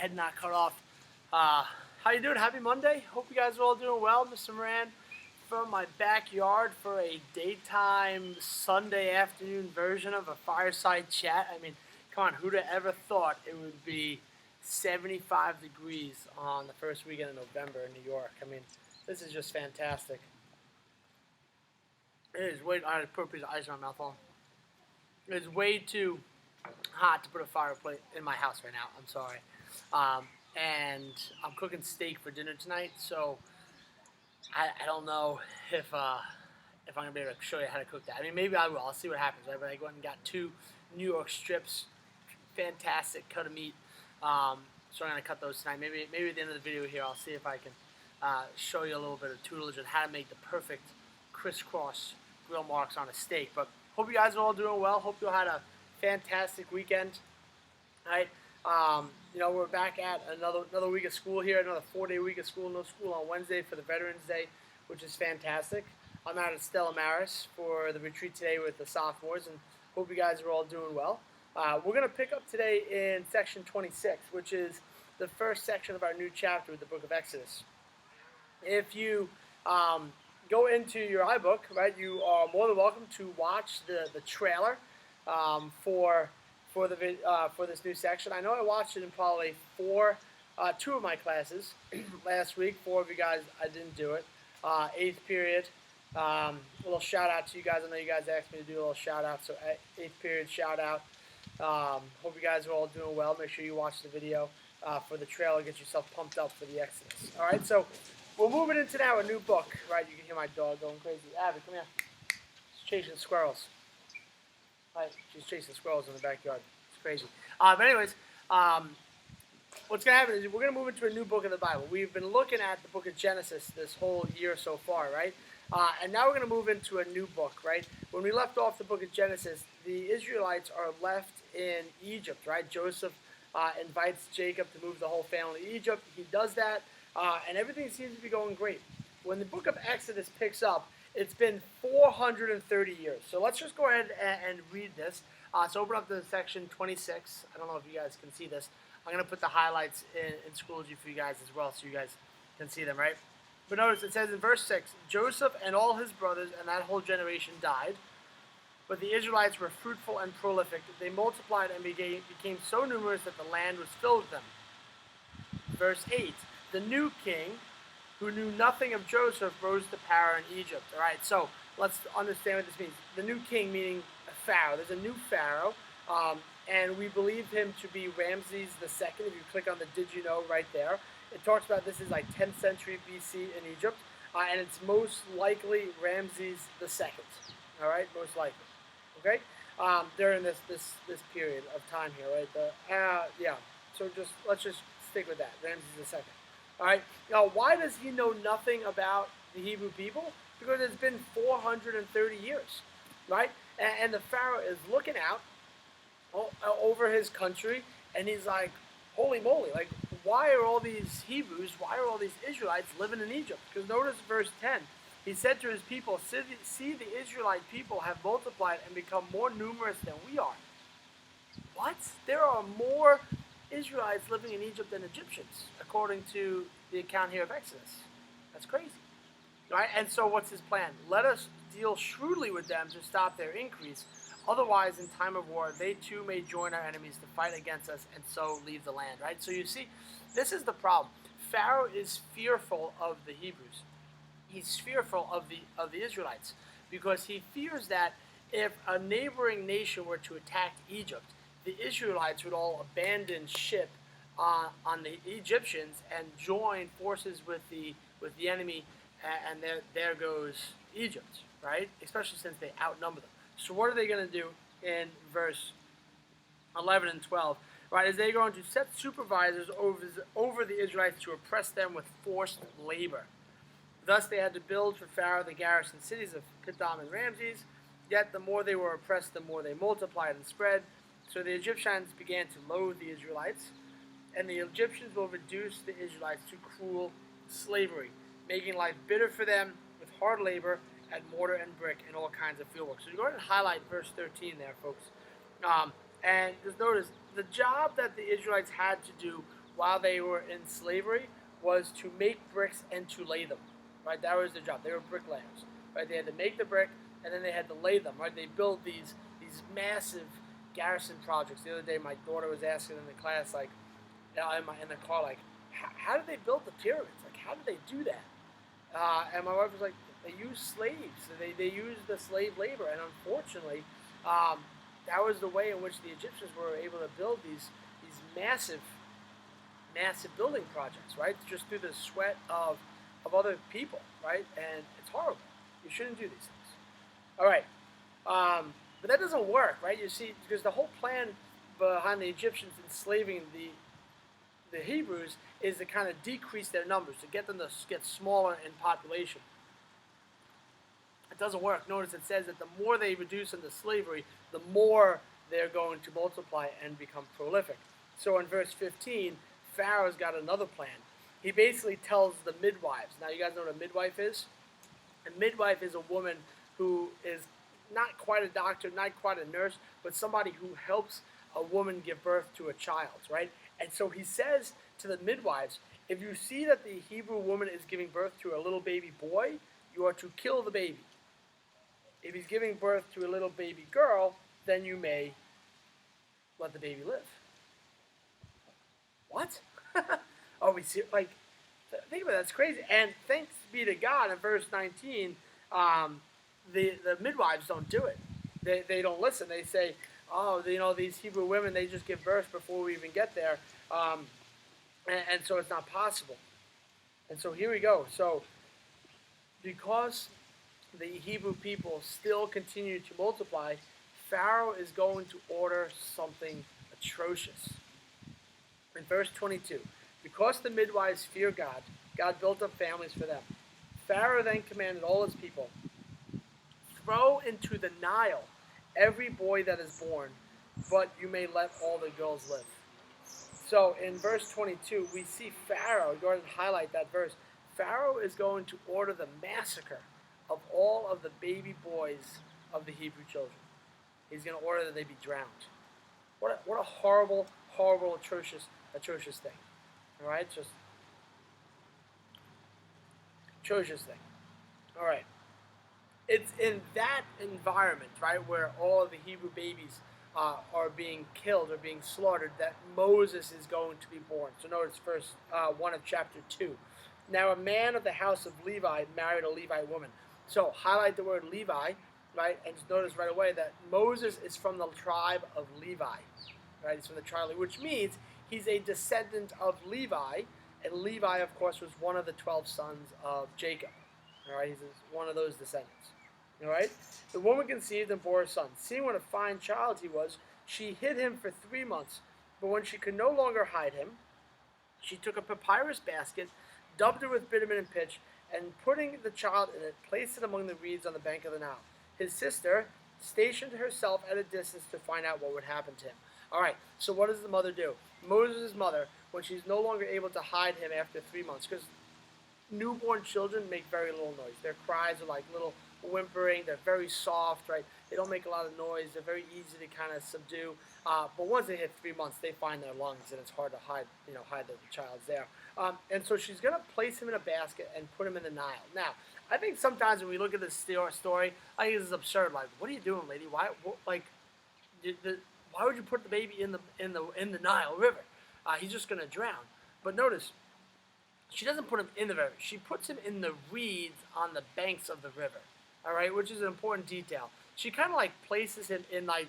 head not cut off. How you doing? Happy Monday. Hope you guys are all doing well. Mr. Moran from my backyard for a daytime Sunday afternoon version of a fireside chat. I mean, come on, who'd have ever thought it would be 75 degrees on the first weekend of November in New York? I mean, this is just fantastic. It is way. I had to put a piece of ice in my mouth. On. It's way too hot to put a fireplace in my house right now. I'm sorry. And I'm cooking steak for dinner tonight, so I don't know if I'm gonna be able to show you how to cook that. I mean, maybe I will. I'll see what happens. Right? But I went and got 2 New York strips, fantastic cut of meat. So I'm gonna cut those tonight. Maybe at the end of the video here, I'll see if I can show you a little bit of tutelage on how to make the perfect crisscross grill marks on a steak. But hope you guys are all doing well. Hope you all had a fantastic weekend. All right. We're back at another week of school here, another 4-day week of school. No school on Wednesday for the Veterans Day, which is fantastic. I'm out at Stella Maris for the retreat today with the sophomores, and hope you guys are all doing well. We're going to pick up today in section 26, which is the first section of our new chapter with the book of Exodus. If you go into your iBook, right, you are more than welcome to watch the trailer for this new section. I know I watched it in probably 2 of my classes last week. 4 of you guys, I didn't do it. 8th period, a little shout out to you guys. I know you guys asked me to do a little shout out, so 8th period shout out. Hope you guys are all doing well. Make sure you watch the video for the trailer. Get yourself pumped up for the Exodus. All right, so we're moving into now a new book. Right, you can hear my dog going crazy. Abby, come here. She's chasing squirrels. Right, she's chasing squirrels in the backyard. It's crazy. But anyways, what's going to happen is we're going to move into a new book of the Bible. We've been looking at the book of Genesis this whole year so far, right? And now we're going to move into a new book, right? When we left off the book of Genesis, the Israelites are left in Egypt, right? Joseph invites Jacob to move the whole family to Egypt. He does that, and everything seems to be going great. When the book of Exodus picks up, it's been 430 years. So let's just go ahead and read this. So open up to section 26. I don't know if you guys can see this. I'm going to put the highlights in Schoology for you guys as well so you guys can see them, right? But notice it says in verse 6, Joseph and all his brothers and that whole generation died, but the Israelites were fruitful and prolific. They multiplied and became so numerous that the land was filled with them. Verse 8, the new king, who knew nothing of Joseph, rose to power in Egypt. All right, so let's understand what this means. The new king, meaning a pharaoh. There's a new pharaoh, and we believe him to be Ramses II. If you click on the did you know right there, it talks about this is like 10th century BC in Egypt, and it's most likely Ramses II. All right, most likely. Okay, during this period of time here, right? So let's just stick with that, Ramses II. All right. Now, why does he know nothing about the Hebrew people? Because it's been 430 years, right? And the Pharaoh is looking out over his country, and he's like, holy moly, like, why are all these Hebrews, why are all these Israelites living in Egypt? Because notice verse 10. He said to his people, see the Israelite people have multiplied and become more numerous than we are. What? There are more Israelites living in Egypt than Egyptians, according to the account here of Exodus. That's crazy. Right? And so what's his plan? Let us deal shrewdly with them to stop their increase. Otherwise, in time of war, they too may join our enemies to fight against us and so leave the land. Right? So you see, this is the problem. Pharaoh is fearful of the Hebrews. He's fearful of the Israelites because he fears that if a neighboring nation were to attack Egypt, the Israelites would all abandon ship on the Egyptians and join forces with the enemy, and there goes Egypt, right? Especially since they outnumber them. So what are they going to do in verse 11 and 12? Right, is they're going to set supervisors over the Israelites to oppress them with forced labor. Thus they had to build for Pharaoh the garrison cities of Pithom and Ramses. Yet the more they were oppressed, the more they multiplied and spread. So the Egyptians began to loathe the Israelites, and the Egyptians will reduce the Israelites to cruel slavery, making life bitter for them with hard labor at mortar and brick and all kinds of field work. So you go ahead and highlight verse 13 there, folks. And just notice, the job that the Israelites had to do while they were in slavery was to make bricks and to lay them. Right, that was their job. They were bricklayers. Right, they had to make the brick and then they had to lay them. Right, they built these massive garrison projects. The other day, my daughter was asking in the class, like, in the car, like, how did they build the pyramids? Like, how did they do that? And my wife was like, they used slaves. They used the slave labor, and unfortunately, that was the way in which the Egyptians were able to build these massive building projects, right? Just through the sweat of other people, right? And it's horrible. You shouldn't do these things. All right. But that doesn't work, right? You see, because the whole plan behind the Egyptians enslaving the Hebrews is to kind of decrease their numbers, to get them to get smaller in population. It doesn't work. Notice it says that the more they reduce into slavery, the more they're going to multiply and become prolific. So in verse 15, Pharaoh's got another plan. He basically tells the midwives. Now, you guys know what a midwife is? A midwife is a woman who is not quite a doctor, not quite a nurse, but somebody who helps a woman give birth to a child, right? And so he says to the midwives, if you see that the Hebrew woman is giving birth to a little baby boy, you are to kill the baby. If he's giving birth to a little baby girl, then you may let the baby live. What? Oh, we see, like, think about it, that's crazy. And thanks be to God, in verse 19, the midwives don't do it. They don't listen. They say, oh, these Hebrew women, they just give birth before we even get there. And so it's not possible. And so here we go. So because the Hebrew people still continue to multiply, Pharaoh is going to order something atrocious. In verse 22, because the midwives fear God, God built up families for them. Pharaoh then commanded all his people, throw into the Nile every boy that is born, but you may let all the girls live. So in verse 22, we see Pharaoh, go ahead and highlight that verse. Pharaoh is going to order the massacre of all of the baby boys of the Hebrew children. He's going to order that they be drowned. What a horrible, horrible, atrocious thing. All right, just atrocious thing. All right. It's in that environment, right, where all of the Hebrew babies are being killed or being slaughtered, that Moses is going to be born. So notice verse 1 of chapter 2. Now a man of the house of Levi married a Levite woman. So highlight the word Levi, right, and just notice right away that Moses is from the tribe of Levi, right? He's from the tribe of Levi, which means he's a descendant of Levi, and Levi, of course, was one of the 12 sons of Jacob. All right, he's one of those descendants. All right, the woman conceived and bore a son. Seeing what a fine child he was, she hid him for 3 months. But when she could no longer hide him, she took a papyrus basket, dubbed it with bitumen and pitch, and putting the child in it, placed it among the reeds on the bank of the Nile. His sister stationed herself at a distance to find out what would happen to him. All right, so what does the mother do? Moses' mother, when she's no longer able to hide him after 3 months, because newborn children make very little noise. Their cries are like little whimpering. They're very soft, right? They don't make a lot of noise. They're very easy to kind of subdue. But once they hit 3 months, they find their lungs, and it's hard to hide that the child's there. And so she's going to place him in a basket and put him in the Nile. Now, I think sometimes when we look at this story, I think this is absurd. Like, what are you doing, lady? Why would you put the baby in the Nile River? He's just going to drown. But notice, she doesn't put him in the river. She puts him in the reeds on the banks of the river. All right, which is an important detail. She kind of like places him in like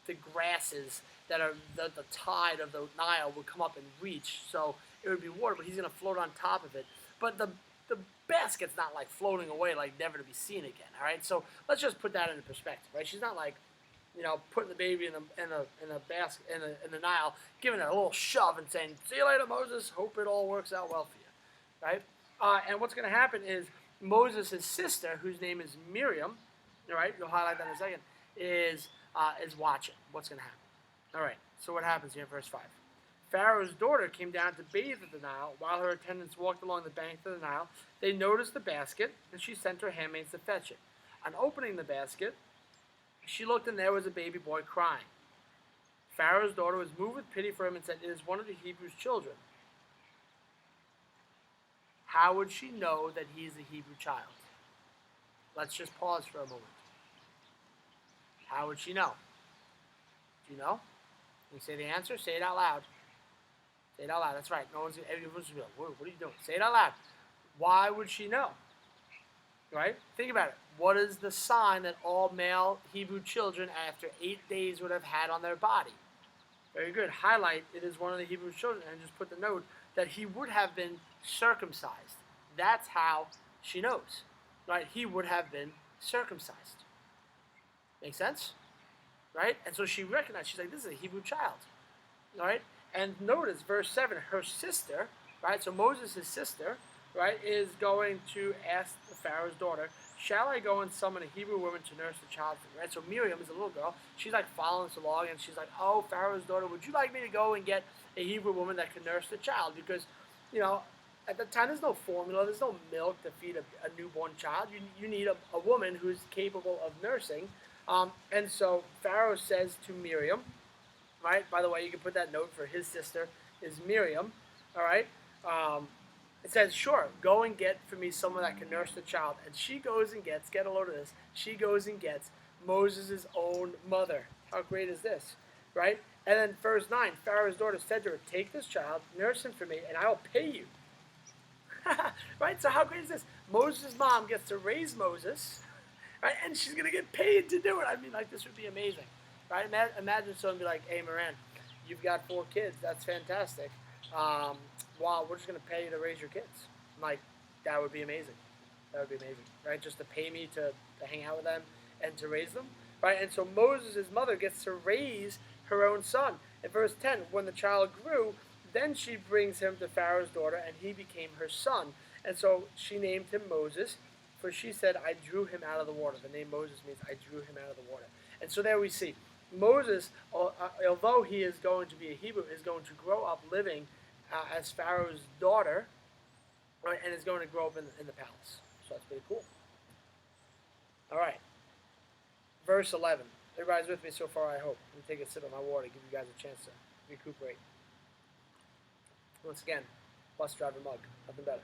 the grasses that are the tide of the Nile would come up and reach. So it would be water, but he's going to float on top of it. But the basket's not like floating away, like never to be seen again. All right, so let's just put that into perspective, right? She's not like, putting the baby in the basket in the Nile, giving it a little shove and saying, "See you later, Moses. Hope it all works out well for you," right? And what's going to happen is Moses' sister, whose name is Miriam, all right, you'll highlight that in a second, is watching what's going to happen. All right, so what happens here in verse 5? Pharaoh's daughter came down to bathe at the Nile. While her attendants walked along the bank of the Nile, they noticed the basket, and she sent her handmaids to fetch it. On opening the basket, she looked, and there was a baby boy crying. Pharaoh's daughter was moved with pity for him and said, "It is one of the Hebrews' children." how would she know that he's a Hebrew child? Let's just pause for a moment. How would she know? Do you know? Can you say the answer? Say it out loud. Say it out loud. That's right. Everyone's going to be like, what are you doing? Say it out loud. Why would she know? Right? Think about it. What is the sign that all male Hebrew children after 8 days would have had on their body? Very good. Highlight it is one of the Hebrew children and just put the note that he would have been circumcised. That's how she knows. Right? He would have been circumcised. Make sense? Right? And so she recognized, she's like, this is a Hebrew child. Right? And notice verse 7, her sister, right? So Moses' sister, right, is going to ask the Pharaoh's daughter, shall I go and summon a Hebrew woman to nurse the child for me? Right? So Miriam is a little girl. She's like following us along, and she's like, oh, Pharaoh's daughter, would you like me to go and get a Hebrew woman that can nurse the child? Because, at the time, there's no formula, there's no milk to feed a newborn child. You need a woman who's capable of nursing. And so Pharaoh says to Miriam, right? By the way, you can put that note for his sister is Miriam, all right? It says, sure, go and get for me someone that can nurse the child. And she goes and gets, get a load of this, she goes and gets Moses' own mother. How great is this, right? And then verse 9, Pharaoh's daughter said to her, take this child, nurse him for me, and I will pay you. Right? So how great is this? Moses' mom gets to raise Moses, right? And she's going to get paid to do it. I mean, like, this would be amazing. Right? Imagine someone be like, hey, Moran, you've got 4 kids. That's fantastic. Wow, we're just going to pay you to raise your kids. I'm like, that would be amazing. That would be amazing. Right? Just to pay me to hang out with them and to raise them. Right? And so Moses' mother gets to raise her own son. In verse 10, when the child grew, then she brings him to Pharaoh's daughter, and he became her son. And so she named him Moses, for she said, I drew him out of the water. The name Moses means I drew him out of the water. And so there we see Moses, although he is going to be a Hebrew, is going to grow up living as Pharaoh's daughter, right, and is going to grow up in the palace. So that's pretty cool. All right. Verse 11. Everybody's with me so far, I hope. Let me take a sip of my water, give you guys a chance to recuperate. Once again, bus driver mug. Nothing better.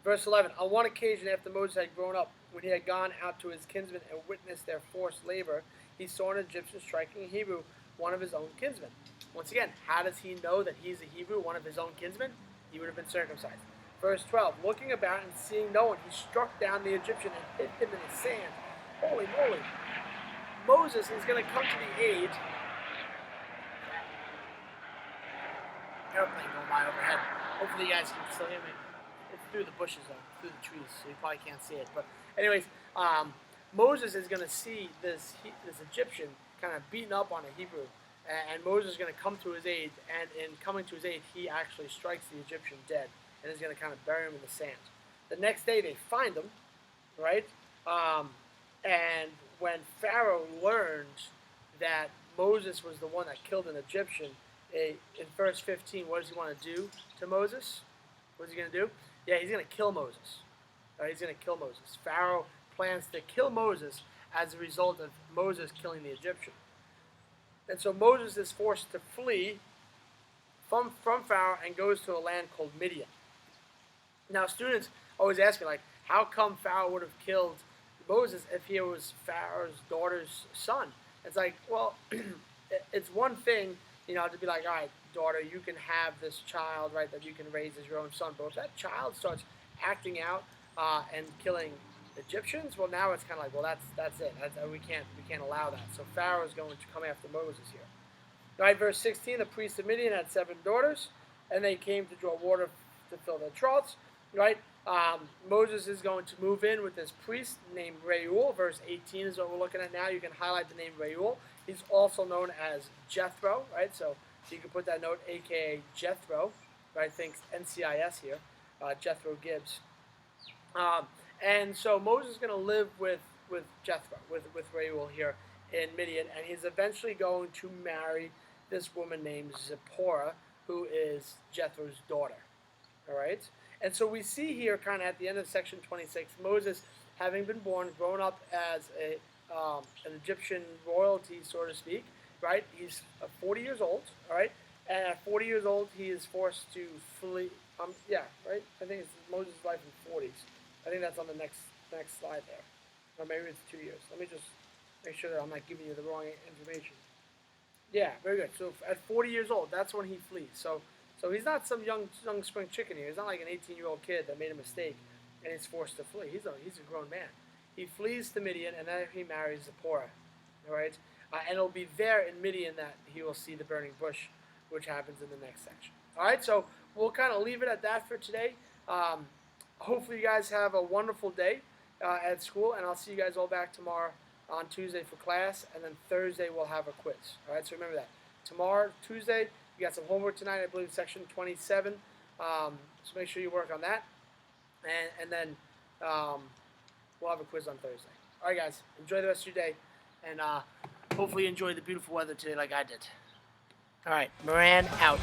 Verse 11. On one occasion, after Moses had grown up, when he had gone out to his kinsmen and witnessed their forced labor, he saw an Egyptian striking a Hebrew, one of his own kinsmen. Once again, how does he know that he's a Hebrew, one of his own kinsmen? He would have been circumcised. Verse 12. Looking about and seeing no one, he struck down the Egyptian and hit him in the sand. Holy moly. Moses is going to come to the aid. Airplane going by overhead. Hopefully you guys can still hear me. It's through the bushes though, through the trees, so you probably can't see it. But anyways, Moses is going to see this Egyptian kind of beaten up on a Hebrew, and Moses is going to come to his aid, and in coming to his aid, he actually strikes the Egyptian dead, and is going to kind of bury him in the sand. The next day they find him, right? And when Pharaoh learned that Moses was the one that killed an Egyptian, in verse 15, what does he want to do to Moses? What is he going to do? Yeah, he's going to kill Moses. He's going to kill Moses. Pharaoh plans to kill Moses as a result of Moses killing the Egyptian. And so Moses is forced to flee from Pharaoh and goes to a land called Midian. Now, students always ask me, like, how come Pharaoh would have killed Moses if he was Pharaoh's daughter's son? It's like, well, it's one thing, to be like, all right, daughter, you can have this child, right, that you can raise as your own son. But if that child starts acting out and killing Egyptians, well, now it's kind of like, well, that's it. We can't allow that. So Pharaoh is going to come after Moses here. All right, verse 16, the priest of Midian had 7 daughters, and they came to draw water to fill their troughs, right? Moses is going to move in with this priest named Reuel. Verse 18 is what we're looking at now. You can highlight the name Reuel. He's also known as Jethro, right? So you can put that note, a.k.a. Jethro, right? Think NCIS here, Jethro Gibbs. And so Moses is going to live with Jethro, with Reuel here in Midian, and he's eventually going to marry this woman named Zipporah, who is Jethro's daughter, all right? And so we see here kind of at the end of section 26, Moses, having been born, grown up as an Egyptian royalty, so to speak, right? He's 40 years old, all right? And at 40 years old, he is forced to flee Yeah, right. I think it's Moses' life in 40s. I think that's on the next slide there, or maybe it's 2 years. Let me just make sure that I'm not giving you the wrong information. Yeah, very good. So at 40 years old, that's when he flees. So he's not some young spring chicken here. He's not like an 18-year-old kid that made a mistake and is forced to flee. He's a grown man. He flees to Midian and then he marries Zipporah. All right, and it'll be there in Midian that he will see the burning bush, which happens in the next section. All right, so we'll kind of leave it at that for today. Hopefully, you guys have a wonderful day at school, and I'll see you guys all back tomorrow on Tuesday for class, and then Thursday we'll have a quiz. All right, so remember that. Tomorrow, Tuesday, you got some homework tonight, I believe, section 27. So make sure you work on that, and then we'll have a quiz on Thursday. All right, guys, enjoy the rest of your day, and hopefully enjoy the beautiful weather today like I did. All right, Moran out.